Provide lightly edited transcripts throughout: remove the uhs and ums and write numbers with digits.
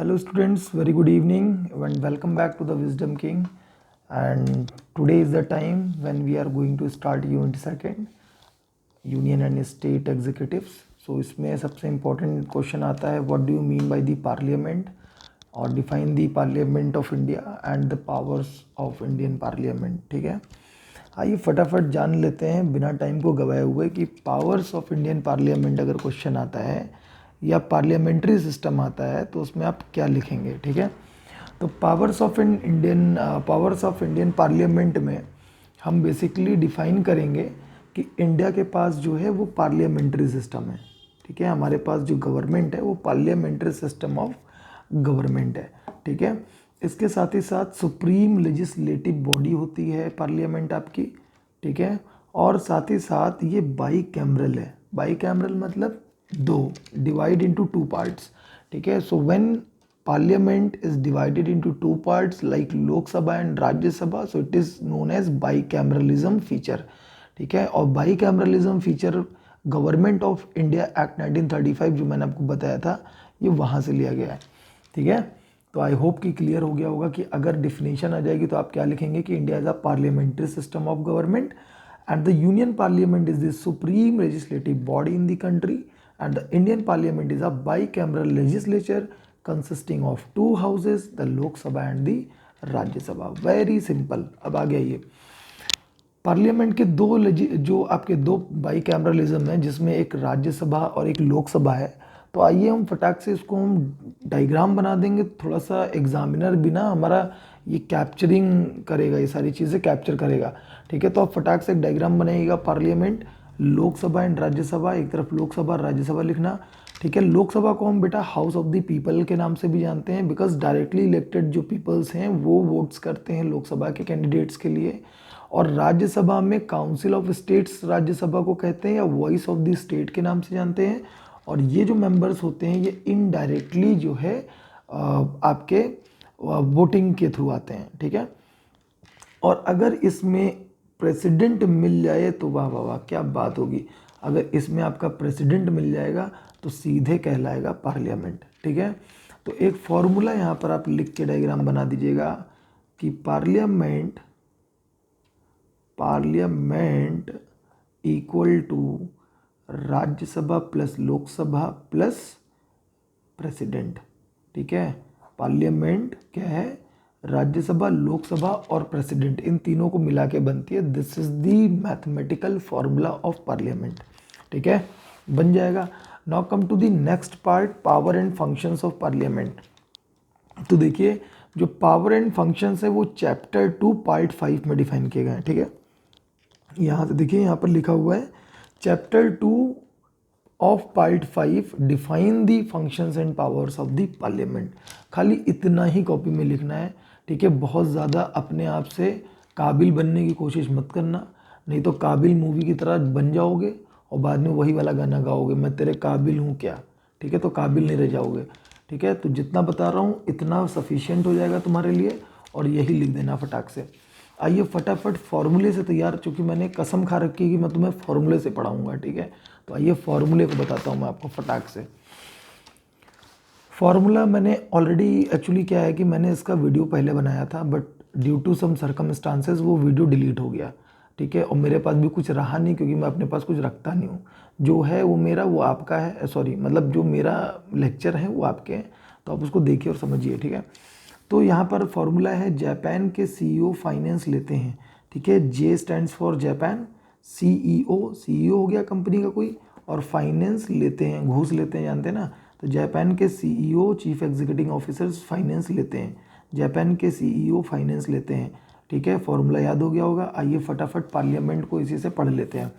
Hello students, very good evening and welcome back to the Wisdom King. And today is the time when we are going to start unit second, Union and State Executives. So इसमें सबसे important question आता है what do you mean by the Parliament और define the Parliament of India and the powers of Indian Parliament. ठीक है, आइए फटाफट जान लेते हैं बिना टाइम को गवाए हुए कि पावर्स ऑफ इंडियन पार्लियामेंट अगर क्वेश्चन आता है या पार्लियामेंट्री सिस्टम आता है तो उसमें आप क्या लिखेंगे। ठीक है, तो पावर्स ऑफ इंडियन पार्लियामेंट में हम बेसिकली डिफाइन करेंगे कि इंडिया के पास जो है वो पार्लियामेंट्री सिस्टम है। ठीक है, हमारे पास जो गवर्नमेंट है वो पार्लियामेंट्री सिस्टम ऑफ गवर्नमेंट है। ठीक है, इसके साथ ही साथ सुप्रीम लेजिस्लेटिव बॉडी होती है पार्लियामेंट आपकी। ठीक है, और साथ ही साथ ये बाई कैमरल है। बाई कैमरल मतलब दो, डिवाइड इनटू टू पार्ट्स। ठीक है, so when parliament is divided into two parts like Lok Sabha and Rajya Sabha, so it is known as bicameralism feature. ठीक है, और bicameralism feature government of India act 1935 जो मैंने आपको बताया था ये वहाँ से लिया गया है। ठीक है, तो आई होप कि क्लियर हो गया होगा कि अगर डिफिनेशन आ जाएगी तो आप क्या लिखेंगे कि India is a parliamentary system of government and the union parliament is the supreme legislative body in the country and the Indian parliament is a bicameral legislature consisting of two houses, the Lok Sabha and the Rajya Sabha. Very simple. अब आ गया ये parliament के जो आपके दो bicameralism है जिसमें एक राज्यसभा और एक लोकसभा है। तो आइए हम फटाक से इसको हम डायग्राम बना देंगे। थोड़ा सा एग्जामिनर भी ना हमारा ये कैप्चरिंग करेगा, ये सारी चीज़ें कैप्चर करेगा। ठीक है, तो आप फटाक से एक डायग्राम बनाइएगा पार्लियामेंट, लोकसभा एंड राज्यसभा। एक तरफ लोकसभा राज्यसभा लिखना। ठीक है, लोकसभा को हम बेटा हाउस ऑफ द पीपल के नाम से भी जानते हैं बिकॉज डायरेक्टली इलेक्टेड जो पीपल्स हैं वो वोट्स करते हैं लोकसभा के कैंडिडेट्स के लिए। और राज्यसभा में काउंसिल ऑफ स्टेट्स राज्यसभा को कहते हैं या वॉइस ऑफ द स्टेट के नाम से जानते हैं। और ये जो मेंबर्स होते हैं ये इनडायरेक्टली जो है आपके वोटिंग के थ्रू आते हैं। ठीक है, और अगर इसमें प्रेसिडेंट मिल जाए तो वाह वाह वाह क्या बात होगी। अगर इसमें आपका प्रेसिडेंट मिल जाएगा तो सीधे कहलाएगा पार्लियामेंट। ठीक है, तो एक फॉर्मूला यहाँ पर आप लिख के डायग्राम बना दीजिएगा कि parliament equal to Rajya Sabha plus Lok Sabha plus president. ठीक है, पार्लियामेंट क्या है, राज्यसभा, लोकसभा और प्रेसिडेंट, इन तीनों को मिला के बनती है। This is the mathematical formula of parliament. ठीक है, बन जाएगा। Now come to the next part, power and functions of parliament. तो देखिए जो पावर एंड फंक्शंस है वो चैप्टर 2 पार्ट 5 में डिफाइन किए गए हैं। ठीक है, यहाँ से देखिए यहाँ पर लिखा हुआ है chapter 2 of part 5 define the functions and powers of the parliament. खाली इतना ही कॉपी में लिखना है। ठीक है, बहुत ज़्यादा अपने आप से काबिल बनने की कोशिश मत करना, नहीं तो काबिल मूवी की तरह बन जाओगे और बाद में वही वाला गाना गाओगे, मैं तेरे काबिल हूँ क्या। ठीक है, तो काबिल नहीं रह जाओगे। ठीक है, तो जितना बता रहा हूँ इतना सफिशिएंट हो जाएगा तुम्हारे लिए और यही लिख देना फटाक से। आइए फटाफट फॉर्मूले से तैयार, चूँकि मैंने कसम खा रखी है कि मैं तुम्हें फॉर्मूले से पढ़ाऊँगा। ठीक है, तो आइए फॉर्मूले को बताता हूँ मैं आपको फटाक से। फॉर्मूला मैंने ऑलरेडी एक्चुअली क्या है कि मैंने इसका वीडियो पहले बनाया था but due to some circumstances वो वीडियो डिलीट हो गया। ठीक है, और मेरे पास भी कुछ रहा नहीं क्योंकि मैं अपने पास कुछ रखता नहीं हूँ। जो है वो मेरा वो आपका है, सॉरी मतलब जो मेरा लेक्चर है वो आपके हैं, तो आप उसको देखिए और समझिए। ठीक है, तो यहाँ पर फॉर्मूला है जापान के CEO फाइनेंस लेते हैं। ठीक है, J stands for Japan, CEO हो गया कंपनी का कोई, और फाइनेंस लेते हैं, घूस लेते हैं, जानते हैं ना। तो जापान के CEO chief executive officers finance लेते हैं, जापान के CEO फाइनेंस लेते हैं। ठीक है, फॉर्मूला याद हो गया होगा। आइए फटाफट पार्लियामेंट को इसी से पढ़ लेते हैं।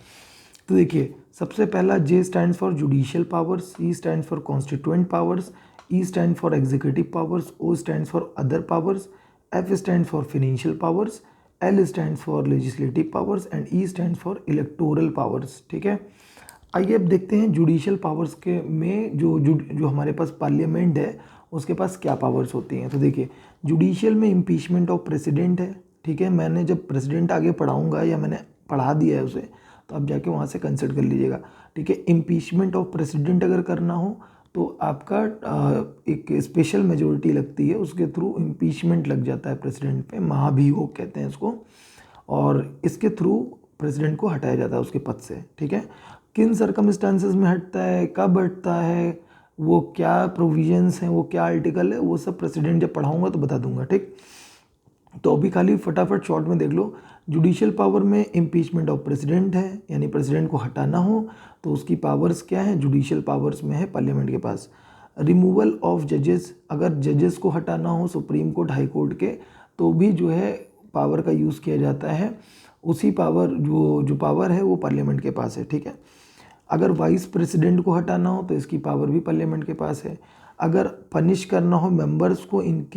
तो देखिए सबसे पहला J stands for judicial powers, C stands for constituent powers, E stand for executive powers, O stands for other powers, F stands for financial powers, L stands for legislative powers and E stands for electoral powers. ठीक है, आइए अब देखते हैं judicial powers के में जो हमारे पास पार्लियामेंट है उसके पास क्या पावर्स होती हैं। तो देखिए जुडिशियल में इम्पीचमेंट ऑफ प्रेसिडेंट है। ठीक है, मैंने जब प्रेसिडेंट आगे पढ़ाऊंगा या मैंने पढ़ा दिया है उसे तो आप जाके वहाँ से कंसल्ट कर लीजिएगा। ठीक है, इम्पीचमेंट ऑफ प्रेसिडेंट अगर करना हो तो आपका एक स्पेशल मेजोरिटी लगती है, उसके थ्रू इम्पीचमेंट लग जाता है प्रेसिडेंट पे, महाभियोग कहते हैं इसको, और इसके थ्रू प्रेसिडेंट को हटाया जाता है उसके पद से। ठीक है, किन सर्कमस्टांसेस में हटता है, कब हटता है, वो क्या प्रोविजंस हैं, वो क्या आर्टिकल है, वो सब प्रेसिडेंट जब पढ़ाऊंगा तो बता दूंगा। ठीक, तो अभी खाली फटाफट शॉर्ट में देख लो। जुडिशियल पावर में इम्पीचमेंट ऑफ प्रेसिडेंट है, यानी प्रेसिडेंट को हटाना हो तो उसकी पावर्स क्या है, जुडिशियल पावर्स में है पार्लियामेंट के पास। रिमूवल ऑफ जजेस, अगर जजेस को हटाना हो सुप्रीम कोर्ट हाई कोर्ट के, तो भी जो है पावर का यूज़ किया जाता है। उसी पावर जो पावर है वो पार्लियामेंट के पास है। ठीक है, अगर वाइस प्रेसिडेंट को हटाना हो तो इसकी पावर भी पार्लियामेंट के पास है। अगर पनिश करना हो मेंबर्स को in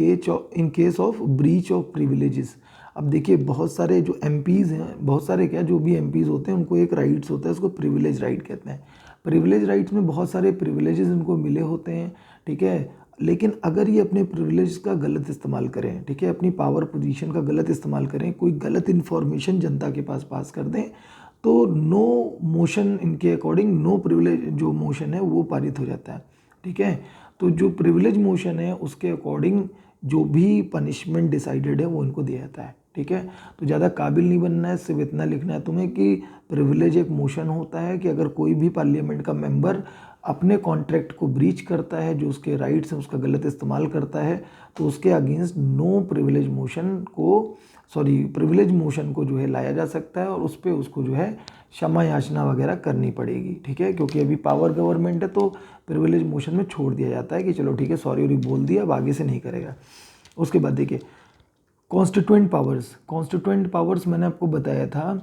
case of breach of privileges, अब देखिए बहुत सारे जो एमपीज़ हैं, बहुत सारे क्या जो भी एमपीज़ होते हैं उनको एक राइट्स होता है, उसको प्रिविलेज राइट कहते हैं। प्रिविलेज राइट्स में बहुत सारे प्रिविलेजेस इनको मिले होते हैं। ठीक है, लेकिन अगर ये अपने प्रिविलेज का गलत इस्तेमाल करें, ठीक है, अपनी पावर पोजीशन का गलत इस्तेमाल करें, कोई गलत इन्फॉर्मेशन जनता के पास कर दें, तो नो मोशन इनके अकॉर्डिंग, नो प्रिविलेज जो मोशन है वो पारित हो जाता है। ठीक है, तो जो प्रिविलेज मोशन है उसके अकॉर्डिंग जो भी पनिशमेंट डिसाइडेड है वो इनको दिया जाता है। ठीक है, तो ज़्यादा काबिल नहीं बनना है, सिर्फ इतना लिखना है तुम्हें कि प्रिविलेज एक मोशन होता है कि अगर कोई भी पार्लियामेंट का मेंबर अपने कॉन्ट्रैक्ट को ब्रीच करता है, जो उसके राइट्स हैं उसका गलत इस्तेमाल करता है, तो उसके अगेंस्ट नो प्रिविलेज मोशन को प्रिविलेज मोशन को जो है लाया जा सकता है, और उस पर उसको जो है क्षमा याचना वगैरह करनी पड़ेगी। ठीक है, क्योंकि अभी पावर गवर्नमेंट है तो प्रिविलेज मोशन में छोड़ दिया जाता है कि चलो ठीक है सॉरी बोल दिया, अब आगे से नहीं करेगा। उसके बाद देखिए कॉन्स्टिट्यूएंट पावर्स मैंने आपको बताया था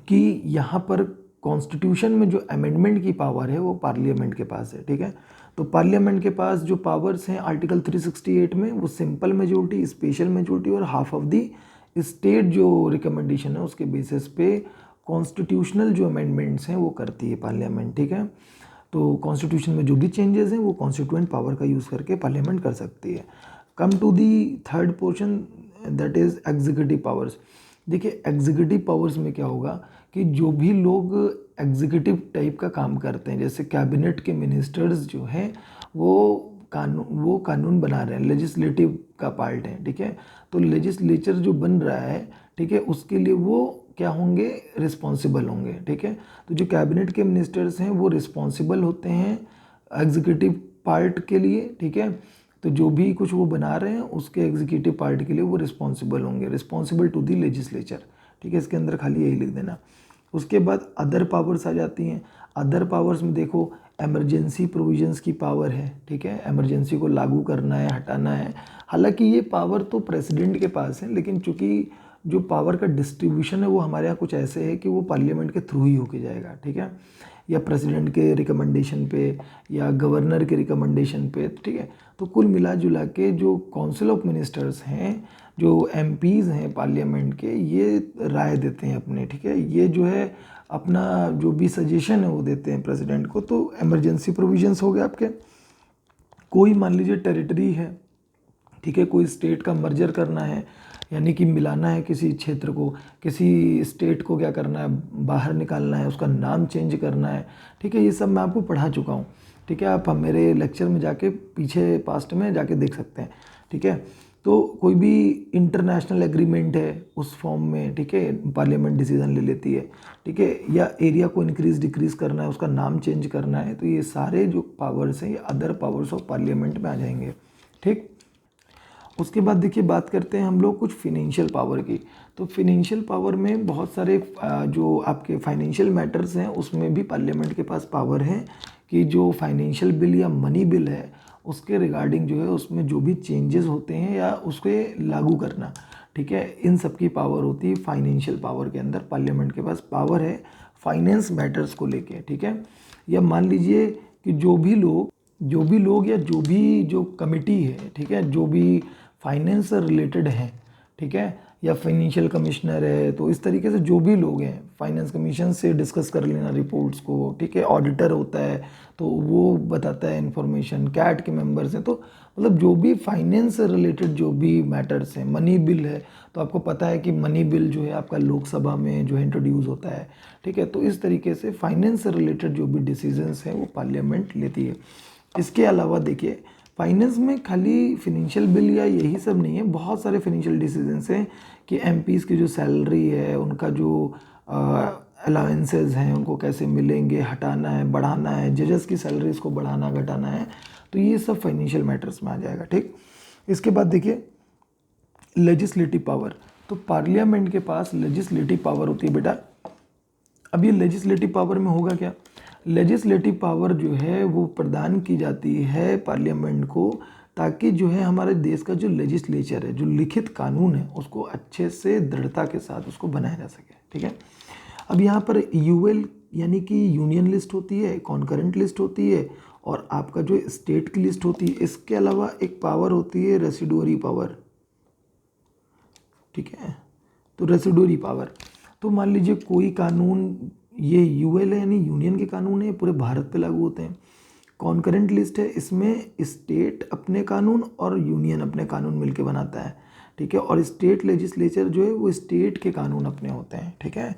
कि यहाँ पर कॉन्स्टिट्यूशन में जो अमेंडमेंट की पावर है वो पार्लियामेंट के पास है। ठीक है, तो पार्लियामेंट के पास जो पावर्स हैं आर्टिकल 368 में, वो सिंपल मेजोरिटी, स्पेशल मेजोरिटी और हाफ ऑफ दी स्टेट जो रिकमेंडेशन है उसके बेसिस पे कॉन्स्टिट्यूशनल जो अमेंडमेंट्स हैं वो करती है पार्लियामेंट। ठीक है, तो कॉन्स्टिट्यूशन में जो भी चेंजेस हैं वो कॉन्स्टिट्यूएंट पावर का यूज़ करके पार्लियामेंट कर सकती है। Come to the third portion, that is executive powers. देखिए एग्जीक्यूटिव पावर्स में क्या होगा कि जो भी लोग एग्जीक्यूटिव टाइप का काम करते हैं, जैसे कैबिनेट के मिनिस्टर्स जो हैं वो कानून बना रहे हैं, लेजिस्लेटिव का पार्ट है। ठीक है, तो लेजिस्लेचर जो बन रहा है, ठीक है, उसके लिए वो क्या होंगे, रिस्पॉन्सिबल होंगे। ठीक है, तो जो कैबिनेट के मिनिस्टर्स हैं वो रिस्पॉन्सिबल होते हैं एग्जीक्यूटिव पार्ट के लिए। ठीक है, तो जो भी कुछ वो बना रहे हैं उसके एग्जीक्यूटिव पार्ट के लिए वो रिस्पॉन्सिबल होंगे, रिस्पॉन्सिबल टू दी लेजिस्लेचर। ठीक है, इसके अंदर खाली यही लिख देना। उसके बाद अदर पावर्स आ जाती हैं। अदर पावर्स में देखो एमरजेंसी प्रोविजंस की पावर है। ठीक है, एमरजेंसी को लागू करना है, हटाना है। हालांकि ये पावर तो प्रेसिडेंट के पास है, लेकिन चूंकि जो पावर का डिस्ट्रीब्यूशन है वो हमारे यहाँ कुछ ऐसे है कि वो पार्लियामेंट के थ्रू ही होके जाएगा। ठीक है, या प्रेसिडेंट के रिकमेंडेशन पे या गवर्नर के रिकमेंडेशन पे। ठीक है, तो कुल मिला जुला के जो काउंसिल ऑफ मिनिस्टर्स हैं, जो एमपीज़ हैं पार्लियामेंट के, ये राय देते हैं अपने। ठीक है, ये जो है अपना जो भी सजेशन है वो देते हैं प्रेसिडेंट को। तो इमरजेंसी प्रोविजंस हो गए आपके। कोई मान लीजिए टेरिटरी है, ठीक है, कोई स्टेट का मर्जर करना है, यानी कि मिलाना है किसी क्षेत्र को, किसी स्टेट को क्या करना है, बाहर निकालना है, उसका नाम चेंज करना है। ठीक है, ये सब मैं आपको पढ़ा चुका हूँ। ठीक है, आप मेरे लेक्चर में जाके पीछे पास्ट में जाके देख सकते हैं। ठीक है, तो कोई भी इंटरनेशनल एग्रीमेंट है उस फॉर्म में, ठीक है, पार्लियामेंट डिसीजन ले लेती है। ठीक है, या एरिया को इंक्रीज डिक्रीज करना है, उसका नाम चेंज करना है, तो ये सारे जो पावर्स हैं ये अदर पावर्स ऑफ पार्लियामेंट में आ जाएंगे। ठीक, उसके बाद देखिए बात करते हैं हम लोग कुछ फिनेंशियल पावर की। तो फिनेंशियल पावर में बहुत सारे जो आपके फाइनेंशियल मैटर्स हैं उसमें भी पार्लियामेंट के पास पावर है कि जो फाइनेंशियल बिल या मनी बिल है उसके रिगार्डिंग जो है उसमें जो भी चेंजेस होते हैं या उसके लागू करना, ठीक है, इन सब की पावर होती है फाइनेंशियल पावर के अंदर। पार्लियामेंट के पास पावर है फाइनेंस मैटर्स को लेके। ठीक है, या मान लीजिए कि जो भी लोग या जो कमिटी है, ठीक है, जो भी फाइनेंस से रिलेटेड है, ठीक है, या फाइनेंशियल कमिश्नर है, तो इस तरीके से जो भी लोग हैं फाइनेंस कमीशन से डिस्कस कर लेना रिपोर्ट्स को। ठीक है, ऑडिटर होता है तो वो बताता है इन्फॉर्मेशन, कैट के मेंबर्स हैं, तो मतलब जो भी फाइनेंस से रिलेटेड जो भी मैटर्स हैं, मनी बिल है तो आपको पता है कि मनी बिल जो है आपका लोकसभा में जो है इंट्रोड्यूस होता है। ठीक है, तो इस तरीके से फाइनेंस से रिलेटेड जो भी डिसीजंस हैं वो पार्लियामेंट लेती है। इसके अलावा देखिए फाइनेंस में खाली फिनेंशियल बिल या यही सब नहीं है, बहुत सारे फिनेंशियल डिसीजंस हैं कि एमपीज़ की जो सैलरी है, उनका जो अलाउंसेस हैं उनको कैसे मिलेंगे, हटाना है बढ़ाना है, जजेस की सैलरीज को बढ़ाना घटाना है, तो ये सब फाइनेंशियल मैटर्स में आ जाएगा। ठीक, इसके बाद देखिए लेजिस्लेटिव पावर। तो पार्लियामेंट के पास लेजिस्लेटिव पावर होती है बेटा। अब ये लेजिस्लेटिव पावर में होगा क्या, लेजिस्लेटिव पावर जो है वो प्रदान की जाती है पार्लियामेंट को, ताकि जो है हमारे देश का जो लेजिस्लेचर है, जो लिखित कानून है, उसको अच्छे से दृढ़ता के साथ उसको बनाया जा सके। ठीक है, अब यहाँ पर यूएल यानी कि यूनियन लिस्ट होती है, कॉन्करेंट लिस्ट होती है, और आपका जो स्टेट की लिस्ट होती है। इसके अलावा एक पावर होती है रेसिडुअरी पावर। ठीक है, तो रेसिडुअरी पावर, तो मान लीजिए कोई कानून, ये यूएल है यानी यूनियन के कानून है, पूरे भारत पे लागू होते हैं। कॉन्करेंट लिस्ट है, इसमें स्टेट अपने कानून और यूनियन अपने कानून मिलके बनाता है। ठीक है, और स्टेट लेजिस्लेचर जो है वो स्टेट के कानून अपने होते हैं। ठीक है,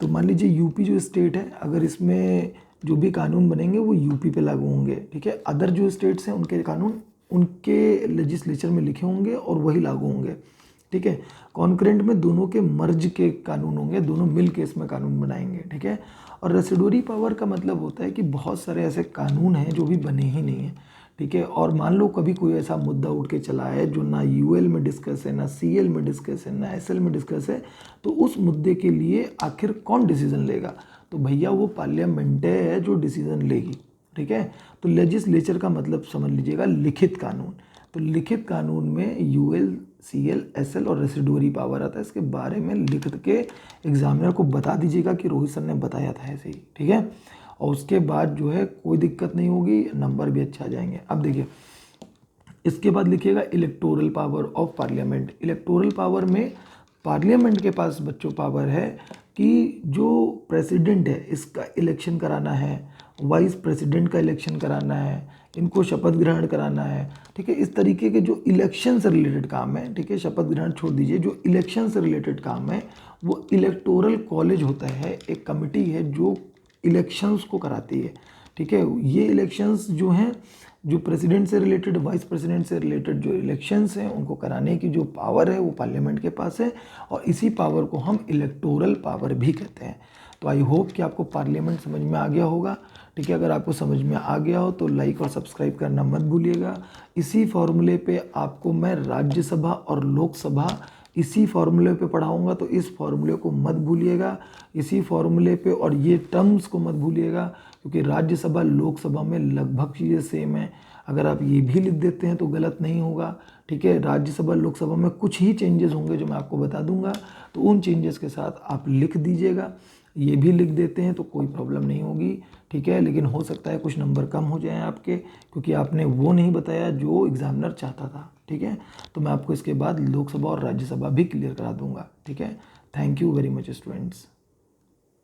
तो मान लीजिए यूपी जो स्टेट है, अगर इसमें जो भी कानून बनेंगे वो यूपी पे लागू होंगे। ठीक है, अदर जो स्टेट्स हैं उनके कानून उनके लेजिस्लेचर में लिखे होंगे और वही लागू होंगे। ठीक है, कॉन्करेंट में दोनों के मर्ज के कानून होंगे, दोनों मिल के इसमें कानून बनाएंगे। ठीक है, और रेसिडुअरी पावर का मतलब होता है कि बहुत सारे ऐसे कानून हैं जो भी बने ही नहीं हैं। ठीक है, और मान लो कभी कोई ऐसा मुद्दा उठ के चला है जो ना यूएल में डिस्कस है, ना सीएल में डिस्कस है, ना एसएल में डिस्कस है, तो उस मुद्दे के लिए आखिर कौन डिसीजन लेगा, तो भैया वो पार्लियामेंट है जो डिसीजन लेगी। ठीक है, तो लेजिस्लेचर का मतलब समझ लीजिएगा लिखित कानून। तो लिखित कानून में यूएल, सीएल, एसएल और रेसिडुअरी पावर आता है। इसके बारे में लिख के एग्जामिनर को बता दीजिएगा कि रोहित सर ने बताया था ऐसे ही। ठीक है, और उसके बाद जो है कोई दिक्कत नहीं होगी, नंबर भी अच्छा आ जाएंगे। अब देखिए इसके बाद लिखिएगा electoral power of parliament. Electoral power में पार्लियामेंट के पास बच्चों पावर है कि जो प्रेसिडेंट है इसका इलेक्शन कराना है, वाइस प्रेसिडेंट का इलेक्शन कराना है, इनको शपथ ग्रहण कराना है। ठीक है, इस तरीके के जो इलेक्शन से रिलेटेड काम है, ठीक है, शपथ ग्रहण छोड़ दीजिए, जो इलेक्शन से रिलेटेड काम है वो इलेक्टोरल कॉलेज होता है, एक कमिटी है जो इलेक्शंस को कराती है। ठीक है, ये इलेक्शंस जो हैं, जो प्रेसिडेंट से रिलेटेड, वाइस प्रेसिडेंट से रिलेटेड जो इलेक्शंस हैं उनको कराने की जो पावर है वो पार्लियामेंट के पास है, और इसी पावर को हम इलेक्टोरल पावर भी कहते हैं। तो आई होप कि आपको पार्लियामेंट समझ में आ गया होगा। ठीक है, अगर आपको समझ में आ गया हो तो लाइक और सब्सक्राइब करना मत भूलिएगा। इसी फॉर्मूले पे आपको मैं राज्यसभा और लोकसभा इसी फॉर्मूले पे पढ़ाऊंगा, तो इस फॉर्मूले को मत भूलिएगा, इसी फॉर्मूले पे, और ये टर्म्स को मत भूलिएगा, क्योंकि राज्यसभा लोकसभा में लगभग चीज़ें सेम है। अगर आप ये भी लिख देते हैं तो गलत नहीं होगा। ठीक है, राज्यसभा लोकसभा में कुछ ही चेंजेस होंगे जो मैं आपको बता दूंगा, तो उन चेंजेस के साथ आप लिख दीजिएगा। ये भी लिख देते हैं तो कोई प्रॉब्लम नहीं होगी। ठीक है, लेकिन हो सकता है कुछ नंबर कम हो जाएं आपके, क्योंकि आपने वो नहीं बताया जो एग्जामिनर चाहता था। ठीक है, तो मैं आपको इसके बाद लोकसभा और राज्यसभा भी क्लियर करा दूंगा। ठीक है, thank you very much students.